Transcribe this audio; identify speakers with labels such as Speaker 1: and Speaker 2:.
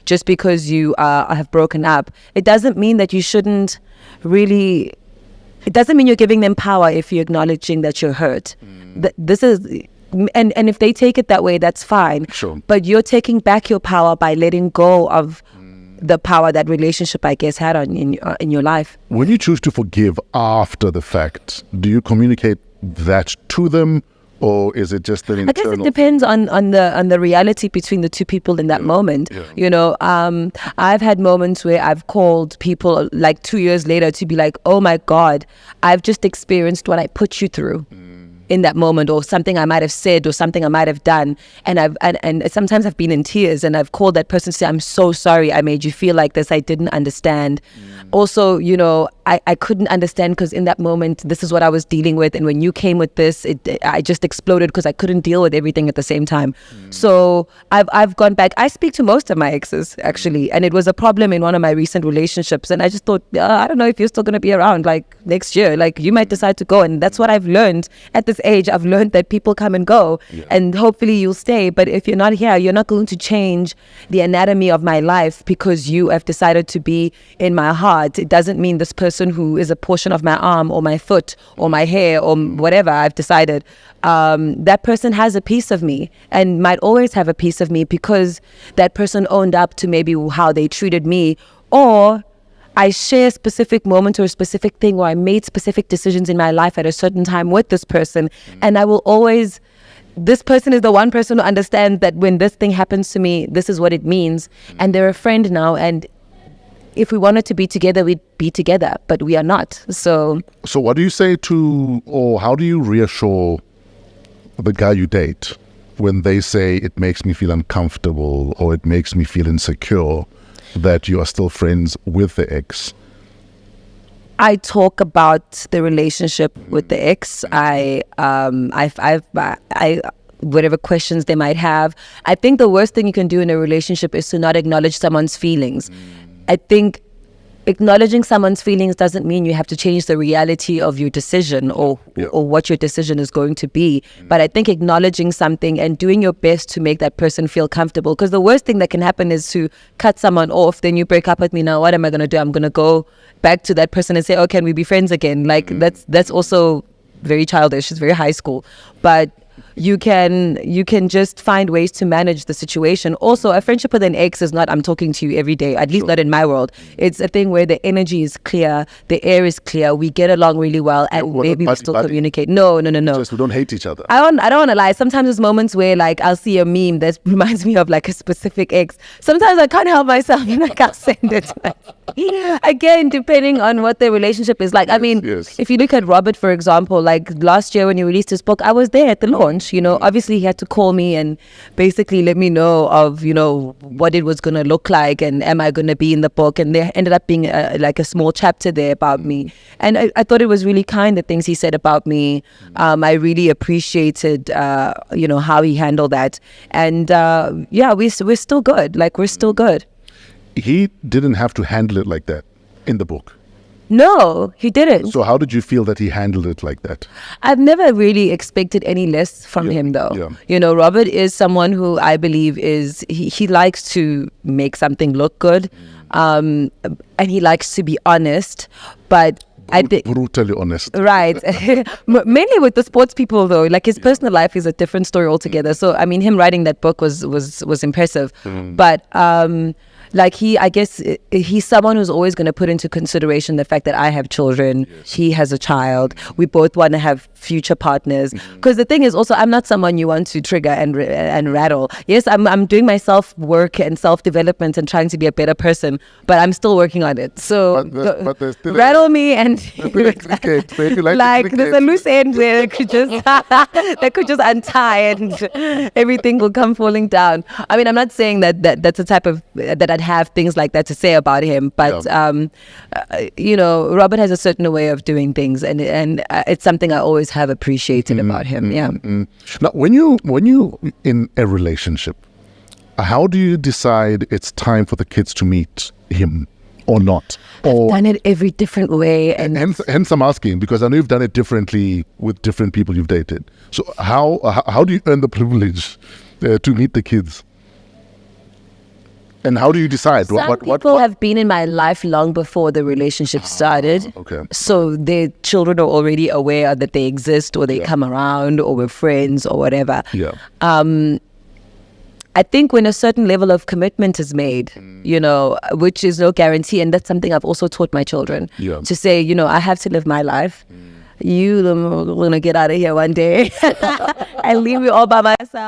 Speaker 1: just because you have broken up, it doesn't mean that you shouldn't really. It doesn't mean you're giving them power if you're acknowledging that you're hurt. This is, and if they take it that way, that's fine.
Speaker 2: Sure.
Speaker 1: But you're taking back your power by letting go of the power that relationship, I guess, had in your life.
Speaker 2: When you choose to forgive after the fact, do you communicate that to them, or is it just an internal?
Speaker 1: I guess it depends on the reality between the two people in that moment.
Speaker 2: Yeah.
Speaker 1: You know, I've had moments where I've called people like 2 years later to be like, oh my God, I've just experienced what I put you through in that moment, or something I might have said or something I might have done. And sometimes I've been in tears and I've called that person to say, I'm so sorry I made you feel like this. I didn't understand. Also, you know, I couldn't understand because in that moment, this is what I was dealing with. And when you came with this, I just exploded because I couldn't deal with everything at the same time. So I've gone back. I speak to most of my exes, actually. And it was a problem in one of my recent relationships. And I just thought, I don't know if you're still going to be around like next year. Like you might decide to go. And that's what I've learned at this age. I've learned that people come and go. Yeah. And hopefully you'll stay. But if you're not here, you're not going to change the anatomy of my life because you have decided to be in my heart. It doesn't mean this person who is a portion of my arm or my foot or my hair or whatever I've decided, that person has a piece of me and might always have a piece of me because that person owned up to maybe how they treated me, or I share a specific moment or a specific thing where I made specific decisions in my life at a certain time with this person, and I will always, this person is the one person who understands that when this thing happens to me, this is what it means, and they're a friend now, and if we wanted to be together, we'd be together, but we are not. So
Speaker 2: what do you say to, or how do you reassure the guy you date when they say it makes me feel uncomfortable or it makes me feel insecure that you are still friends with the ex?
Speaker 1: I talk about the relationship with the ex. I whatever questions they might have. I think the worst thing you can do in a relationship is to not acknowledge someone's feelings. I think acknowledging someone's feelings doesn't mean you have to change the reality of your decision or what your decision is going to be. But I think acknowledging something and doing your best to make that person feel comfortable. Because the worst thing that can happen is to cut someone off. Then you break up with me. Now, what am I going to do? I'm going to go back to that person and say, oh, can we be friends again? Like that's also very childish. It's very high school. But you can just find ways to manage the situation. Also, a friendship with an ex is not, I'm talking to you every day, at least not in my world. It's a thing where the energy is clear, the air is clear, we get along really well, and maybe we still communicate. No.
Speaker 2: Just we don't hate each other.
Speaker 1: I don't want to lie. Sometimes there's moments where like I'll see a meme that reminds me of like a specific ex. Sometimes I can't help myself and I can't send it. Again, depending on what the relationship is like. I mean, if you look at Robert, for example, like last year when he released his book, I was there at the launch. You know, obviously he had to call me and basically let me know of, you know, what it was going to look like and am I going to be in the book. And there ended up being like a small chapter there about me. And I thought it was really kind, the things he said about me. I really appreciated, you know, how he handled that. And we're still good. Like, we're still good.
Speaker 2: He didn't have to handle it like that in the book.
Speaker 1: No, he didn't.
Speaker 2: So how did you feel that he handled it like that?
Speaker 1: I've never really expected any less from him, though. Yeah. You know, Robert is someone who I believe is, he likes to make something look good. And he likes to be honest. But I think
Speaker 2: brutally honest.
Speaker 1: Right. Mainly with the sports people, though. Like, his personal life is a different story altogether. So, I mean, him writing that book was impressive. But like I guess he's someone who's always going to put into consideration the fact that I have children. Yes. He has a child. We both want to have future partners. Because the thing is also, I'm not someone you want to trigger and rattle. Yes, I'm doing my self-work and self-development and trying to be a better person, but I'm still working on it. So
Speaker 2: but there's still
Speaker 1: rattle me and
Speaker 2: like
Speaker 1: there's a loose end where they could just untie and everything will come falling down. I mean, I'm not saying that's a type of that I'd have things like that to say about him, but you know, Robert has a certain way of doing things, and it's something I always have appreciated about him.
Speaker 2: Now, when you in a relationship, how do you decide it's time for the kids to meet him or not?
Speaker 1: I've done it every different way, and
Speaker 2: hence I'm asking, because I know you've done it differently with different people you've dated. So how do you earn the privilege to meet the kids? And how do you decide?
Speaker 1: Some people have been in my life long before the relationship started.
Speaker 2: Okay.
Speaker 1: So their children are already aware that they exist, or they come around, or we're friends, or whatever.
Speaker 2: Yeah.
Speaker 1: I think when a certain level of commitment is made, which is no guarantee, and that's something I've also taught my children, to say, I have to live my life. You're going to get out of here one day and leave me all by myself.